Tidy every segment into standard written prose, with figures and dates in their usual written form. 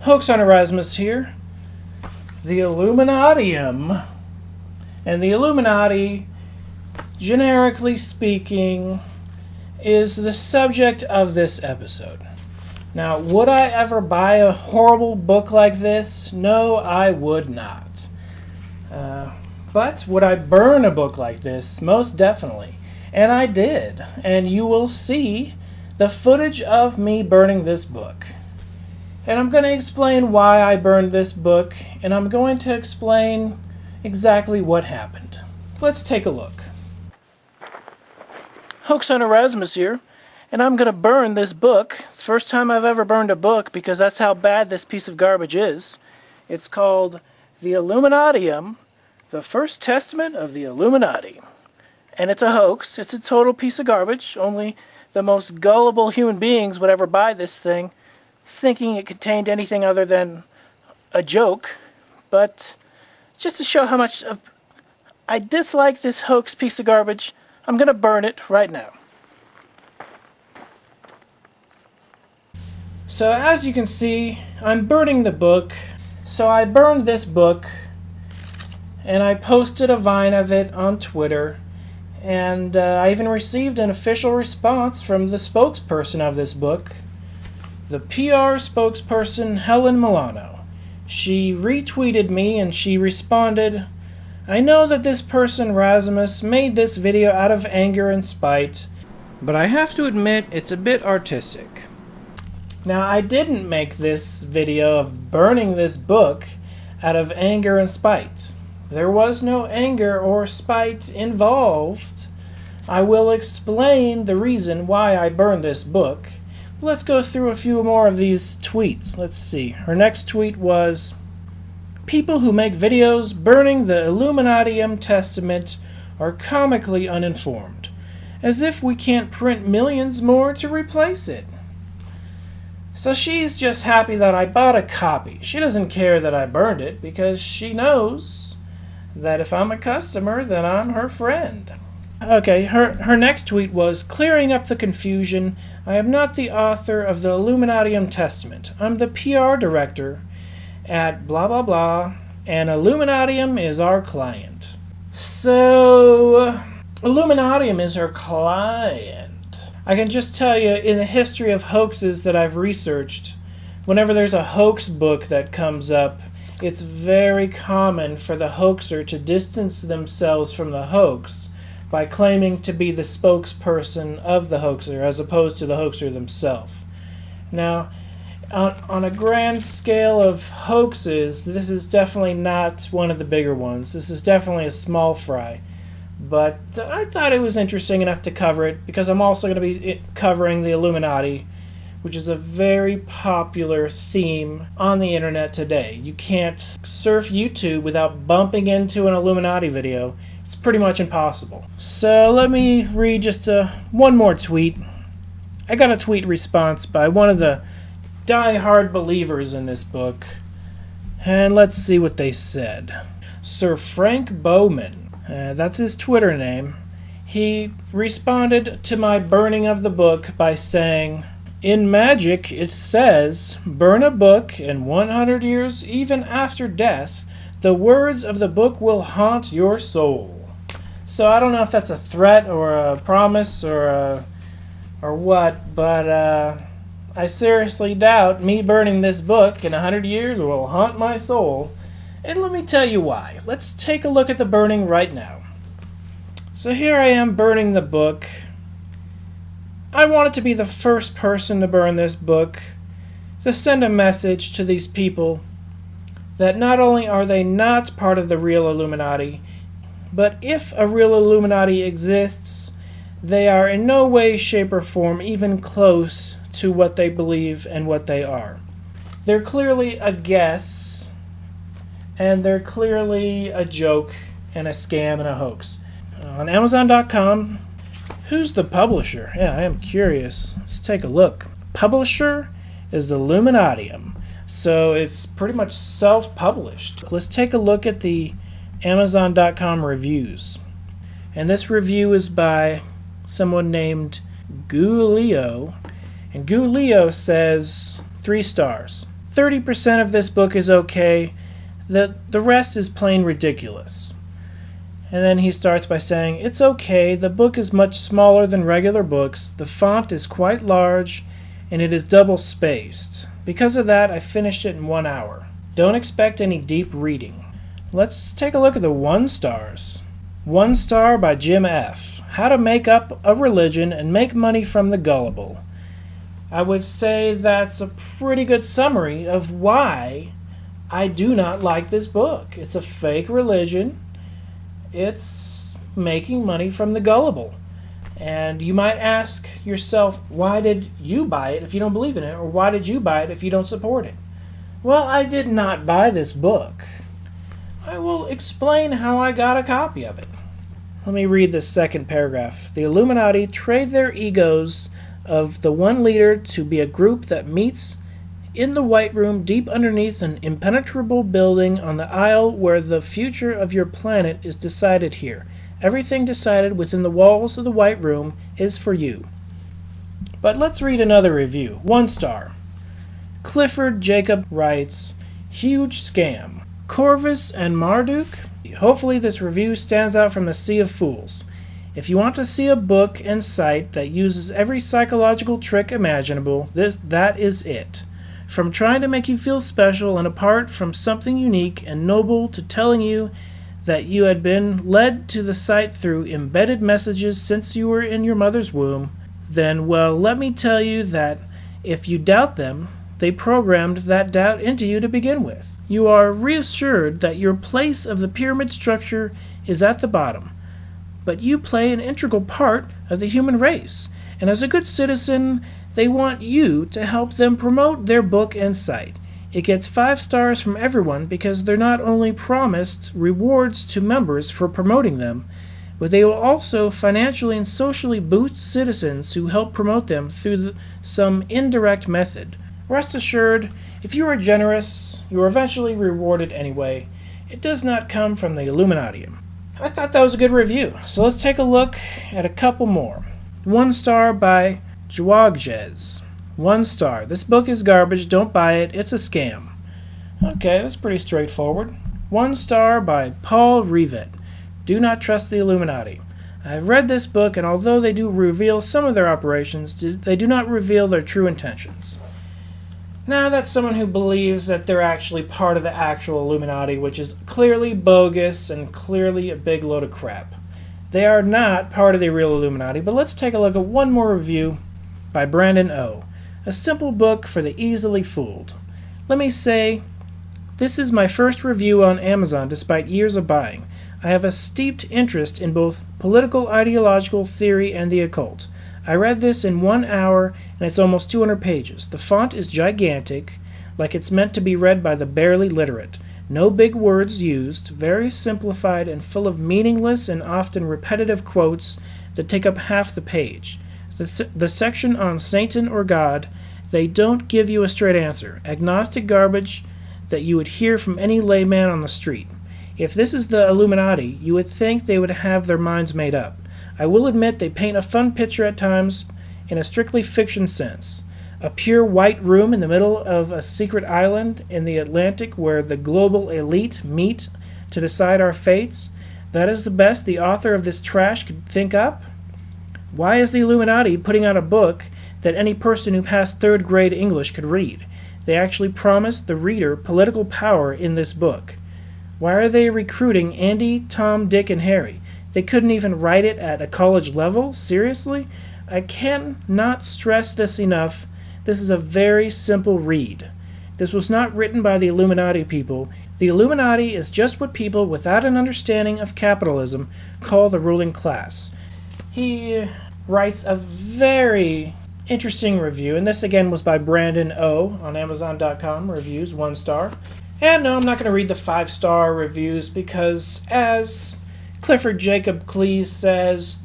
Hoax on Razimus here. The Illuminatium. And the Illuminati, generically speaking, is the subject of this episode. Now, would I ever buy a horrible book like this? No, I would not. But would I burn a book like this? Most definitely. And I did. And you will see the footage of me burning this book. And I'm going to explain why I burned this book, and I'm going to explain exactly what happened. Let's take a look. Hoax on Razimus here, and I'm going to burn this book. It's the first time I've ever burned a book because that's how bad this piece of garbage is. It's called The Illuminatium, the First Testament of the Illuminati. And it's a hoax. It's a total piece of garbage. Only the most gullible human beings would ever buy this thing, thinking it contained anything other than a joke. But just to show how much I dislike this hoax piece of garbage, I'm going to burn it right now. So as you can see, I'm burning the book. So I burned this book, and I posted a Vine of it on Twitter. And I even received an official response from the spokesperson of this book, the PR spokesperson, Helen Milano. She retweeted me and she responded, "I know that this person, Razimus, made this video out of anger and spite, but I have to admit it's a bit artistic." Now, I didn't make this video of burning this book out of anger and spite. There was no anger or spite involved. I will explain the reason why I burned this book. Let's go through a few more of these tweets. Let's see. Her next tweet was, "People who make videos burning the Illuminatium Testament are comically uninformed, as if we can't print millions more to replace it." So she's just happy that I bought a copy. She doesn't care that I burned it because she knows that if I'm a customer, then I'm her friend. Okay, her next tweet was, "Clearing up the confusion, I am not the author of the Illuminatium Testament. I'm the PR director at blah blah blah, and Illuminatium is our client." So, Illuminatium is her client. I can just tell you, in the history of hoaxes that I've researched, whenever there's a hoax book that comes up, it's very common for the hoaxer to distance themselves from the hoax by claiming to be the spokesperson of the hoaxer as opposed to the hoaxer themselves. Now, on a grand scale of hoaxes, this is definitely not one of the bigger ones. This is definitely a small fry. But I thought it was interesting enough to cover it because I'm also going to be covering the Illuminati, which is a very popular theme on the internet today. You can't surf YouTube without bumping into an Illuminati video. It's pretty much impossible. So let me read just one more tweet. I got a tweet response by one of the die-hard believers in this book. And let's see what they said. Sir Frank Bowman, that's his Twitter name, he responded to my burning of the book by saying, "In magic it says, burn a book, and 100 years even after death, the words of the book will haunt your soul." So I don't know if that's a threat or a promise or what, but I seriously doubt me burning this book in 100 years will haunt my soul. And let me tell you why. Let's take a look at the burning right now. So here I am burning the book. I wanted to be the first person to burn this book, to send a message to these people that not only are they not part of the real Illuminati, but if a real Illuminati exists, they are in no way, shape, or form even close to what they believe and what they are. They're clearly a guess, and they're clearly a joke and a scam and a hoax. On Amazon.com, who's the publisher? Yeah, I am curious. Let's take a look. Publisher is the Illuminatium, so it's pretty much self-published. Let's take a look at the Amazon.com reviews. And this review is by someone named Gulio. And Gulio says 3 stars. 30% of this book is okay. The rest is plain ridiculous. And then he starts by saying, it's okay, the book is much smaller than regular books, the font is quite large, and it is double-spaced. Because of that, I finished it in 1 hour. Don't expect any deep reading. Let's take a look at the 1 stars. 1 star by Jim F. How to Make Up a Religion and Make Money from the Gullible. I would say that's a pretty good summary of why I do not like this book. It's a fake religion. It's making money from the gullible. And you might ask yourself, why did you buy it if you don't believe in it? Or why did you buy it if you don't support it? Well, I did not buy this book. I will explain how I got a copy of it. Let me read this second paragraph. The Illuminati trade their egos of the one leader to be a group that meets in the White Room deep underneath an impenetrable building on the aisle where the future of your planet is decided here. Everything decided within the walls of the White Room is for you. But let's read another review. 1 star. Clifford Jacob writes, huge scam. Corvus and Marduk? Hopefully this review stands out from the sea of fools. If you want to see a book and site that uses every psychological trick imaginable, that is it. From trying to make you feel special and apart from something unique and noble to telling you that you had been led to the site through embedded messages since you were in your mother's womb, then, well, let me tell you that if you doubt them, they programmed that doubt into you to begin with. You are reassured that your place of the pyramid structure is at the bottom, but you play an integral part of the human race, and as a good citizen, they want you to help them promote their book and site. It gets 5 stars from everyone because they're not only promised rewards to members for promoting them, but they will also financially and socially boost citizens who help promote them through some indirect method. Rest assured, if you are generous, you are eventually rewarded anyway. It does not come from the Illuminatium. I thought that was a good review, so let's take a look at a couple more. 1 star by Jwagjes. 1 star. This book is garbage. Don't buy it. It's a scam. Okay, that's pretty straightforward. 1 star by Paul Rivet. Do not trust the Illuminati. I have read this book, and although they do reveal some of their operations, they do not reveal their true intentions. Now, that's someone who believes that they're actually part of the actual Illuminati, which is clearly bogus and clearly a big load of crap. They are not part of the real Illuminati, but let's take a look at one more review by Brandon O. A simple book for the easily fooled. Let me say, this is my first review on Amazon despite years of buying. I have a steeped interest in both political ideological theory and the occult. I read this in 1 hour, and it's almost 200 pages. The font is gigantic, like it's meant to be read by the barely literate. No big words used, very simplified and full of meaningless and often repetitive quotes that take up half the page. The section on Satan or God, they don't give you a straight answer. Agnostic garbage that you would hear from any layman on the street. If this is the Illuminati, you would think they would have their minds made up. I will admit they paint a fun picture at times in a strictly fiction sense. A pure white room in the middle of a secret island in the Atlantic where the global elite meet to decide our fates. That is the best the author of this trash could think up? Why is the Illuminati putting out a book that any person who passed 3rd grade English could read? They actually promised the reader political power in this book. Why are they recruiting Andy, Tom, Dick, and Harry? They couldn't even write it at a college level? Seriously? I cannot stress this enough. This is a very simple read. This was not written by the Illuminati people. The Illuminati is just what people without an understanding of capitalism call the ruling class. He writes a very interesting review, and this again was by Brandon O. on Amazon.com, reviews 1 star. And no, I'm not going to read the 5-star reviews because, as Clifford Jacob Cleese says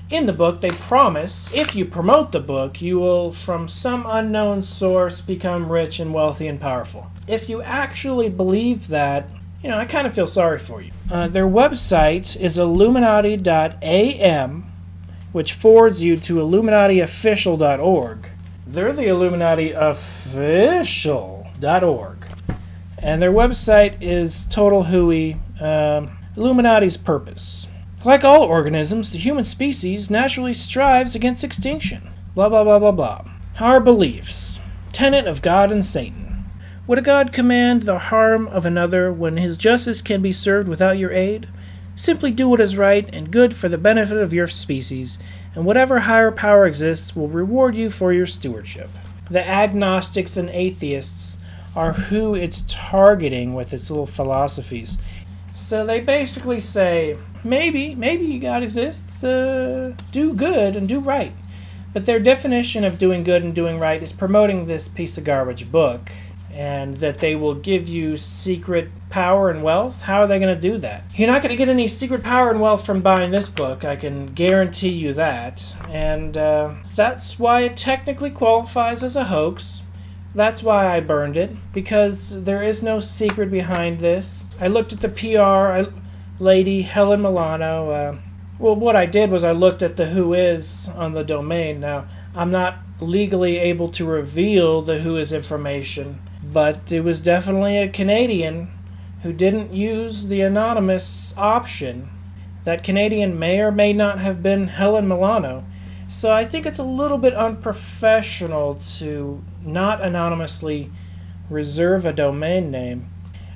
in the book, they promise if you promote the book, you will, from some unknown source, become rich and wealthy and powerful. If you actually believe that, I kind of feel sorry for you. Their website is illuminati.am, which forwards you to illuminatiofficial.org. They're the Illuminati official. And their website is Total Hooey, Illuminati's purpose. Like all organisms, the human species naturally strives against extinction. Blah, blah, blah, blah, blah. Our beliefs. Tenet of God and Satan. Would a God command the harm of another when his justice can be served without your aid? Simply do what is right and good for the benefit of your species, and whatever higher power exists will reward you for your stewardship. The agnostics and atheists are who it's targeting with its little philosophies. So they basically say, maybe God exists, do good and do right. But their definition of doing good and doing right is promoting this piece of garbage book, and that they will give you secret power and wealth. How are they going to do that? You're not going to get any secret power and wealth from buying this book, I can guarantee you that. And that's why it technically qualifies as a hoax. That's why I burned it, because there is no secret behind this. I looked at the PR lady, Helen Milano. Well, what I did was I looked at the who is on the domain. Now, I'm not legally able to reveal the who is information, but it was definitely a Canadian who didn't use the anonymous option. That Canadian may or may not have been Helen Milano. So I think it's a little bit unprofessional to not anonymously reserve a domain name.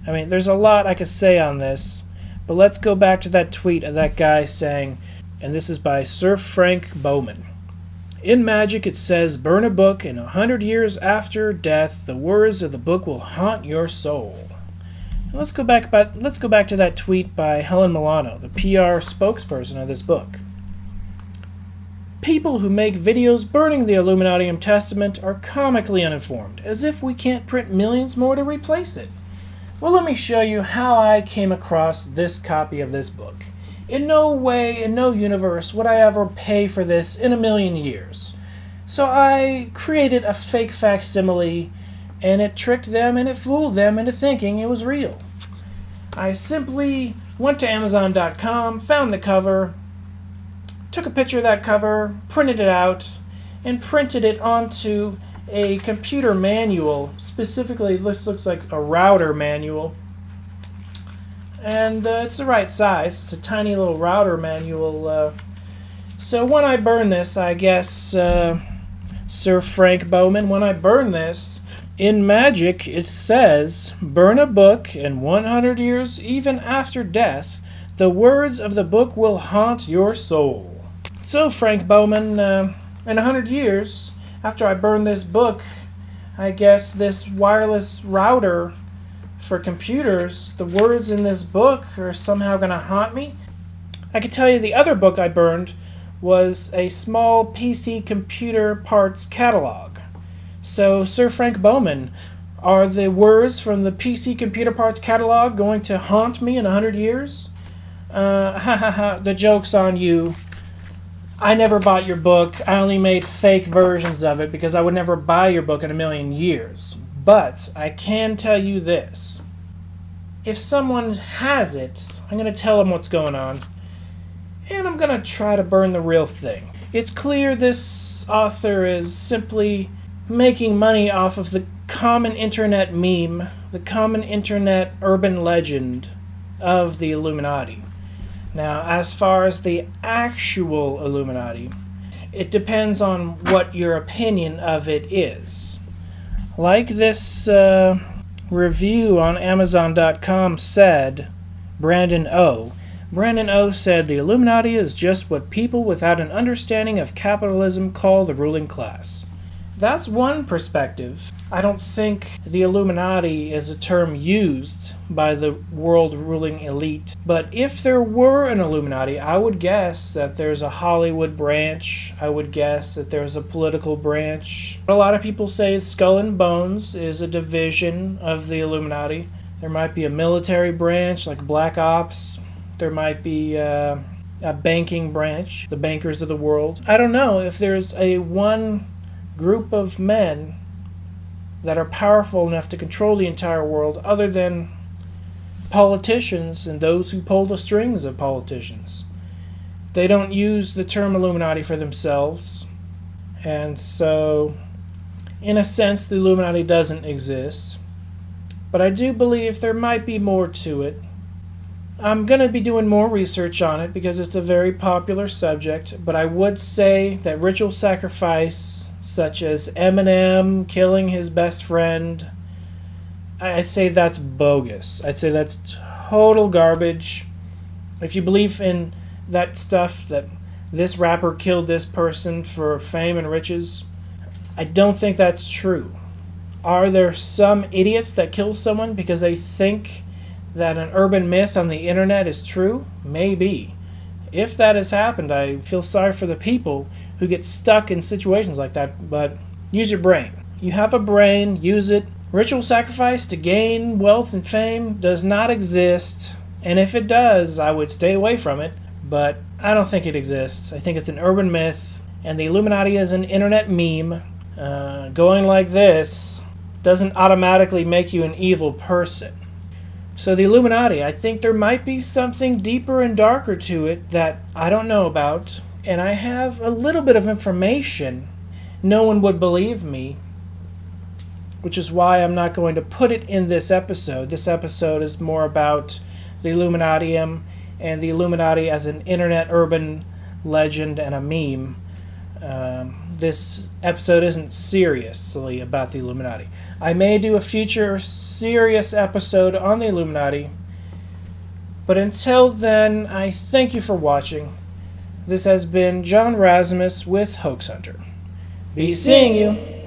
I mean, there's a lot I could say on this, but let's go back to that tweet of that guy saying, and this is by Sir Frank Bowman. In magic it says, burn a book, and 100 years after death, the words of the book will haunt your soul. And let's go back to that tweet by Helen Milano, the PR spokesperson of this book. People who make videos burning the Illuminatium Testament are comically uninformed, as if we can't print millions more to replace it. Well, let me show you how I came across this copy of this book. In no way, in no universe, would I ever pay for this in a million years. So I created a fake facsimile, and it tricked them and it fooled them into thinking it was real. I simply went to Amazon.com, found the cover, took a picture of that cover, printed it out, and printed it onto a computer manual. Specifically, this looks like a router manual. And it's the right size. It's a tiny little router manual. So when I burn this, I guess, Sir Frank Bowman, when I burn this, in magic it says, burn a book, and 100 years even after death, the words of the book will haunt your soul. So, Frank Bowman, in 100 years, after I burn this book, I guess this wireless router for computers, the words in this book are somehow going to haunt me. I can tell you the other book I burned was a small PC computer parts catalog. So, Sir Frank Bowman, are the words from the PC computer parts catalog going to haunt me in 100 years? The joke's on you. I never bought your book. I only made fake versions of it because I would never buy your book in a million years. But I can tell you this. If someone has it, I'm going to tell them what's going on. And I'm going to try to burn the real thing. It's clear this author is simply making money off of the common internet meme, the common internet urban legend of the Illuminati. Now, as far as the actual Illuminati, it depends on what your opinion of it is. Like this review on Amazon.com said, Brandon O. Brandon O. said, the Illuminati is just what people without an understanding of capitalism call the ruling class. That's one perspective. I don't think the Illuminati is a term used by the world ruling elite. But if there were an Illuminati, I would guess that there's a Hollywood branch. I would guess that there's a political branch. A lot of people say Skull and Bones is a division of the Illuminati. There might be a military branch like Black Ops. There might be a banking branch, the bankers of the world. I don't know if there's one group of men that are powerful enough to control the entire world other than politicians and those who pull the strings of politicians. They don't use the term Illuminati for themselves, and so in a sense the Illuminati doesn't exist. but I do believe there might be more to it. I'm going to be doing more research on it because it's a very popular subject, but I would say that ritual sacrifice, such as Eminem killing his best friend, I'd say that's bogus. I'd say that's total garbage. If you believe in that stuff, that this rapper killed this person for fame and riches, I don't think that's true. Are there some idiots that kill someone because they think that an urban myth on the internet is true? Maybe. If that has happened, I feel sorry for the people who get stuck in situations like that, but use your brain. You have a brain, use it. Ritual sacrifice to gain wealth and fame does not exist, and if it does, I would stay away from it, but I don't think it exists. I think it's an urban myth, and the Illuminati is an internet meme. Going like this doesn't automatically make you an evil person. So the Illuminati, I think there might be something deeper and darker to it that I don't know about, and I have a little bit of information. No one would believe me, which is why I'm not going to put it in this episode. This episode is more about the Illuminatium and the Illuminati as an internet urban legend and a meme. This episode isn't seriously about the Illuminati. I may do a future serious episode on the Illuminati, but until then, I thank you for watching. This has been John Razimus with Hoax Hunter. Be seeing you.